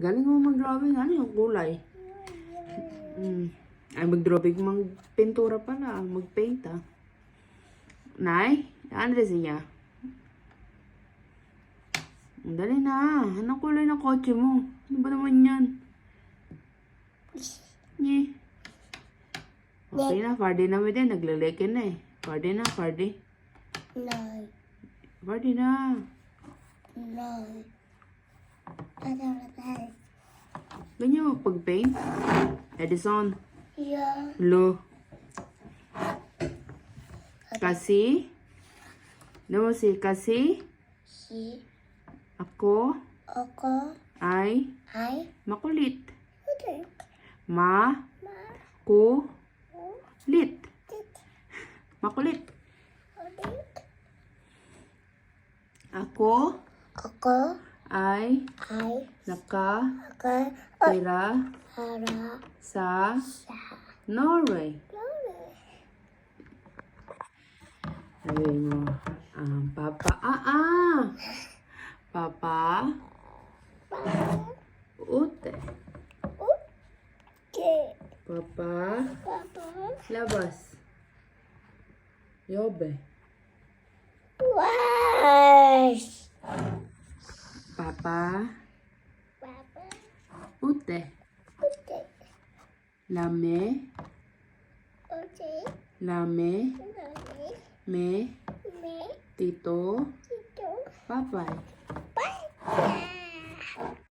Galing mo mag-drawing. Ano yung kulay? Ay, mag-drawing. Mag-pintura pala. Mag-paint, ah. Nay? Ano siya? Dali na. Anong kulay ng kotse mo? Ano ba naman yan? Nye. Okay na. Fardy na mo din. Naglalekin na eh. Fardy na. Fardy. No. Fardy na. No. Ano ba? Ganyan mo pag-paint? Edison. Yeah. Lo. Kasi? Ano mo si kasi? Si. Ako Ako. ay Ay. makulit. Okay. Ma. Ma. Ku. Ko. Lit. Tit. Makulit. Okay. Ako Ako. ay Ay. nakatira Ako. Para. sa Sa. Norway. Lore. Sabi mo, Papa, Papa, Para. ute. Okay. Papa, Papa. labas. Yobe. Wash. Papa, Papa. ute. Okay. Lame, Okay. lame, Lore. me, Me. tito, Ito. papay. Bye.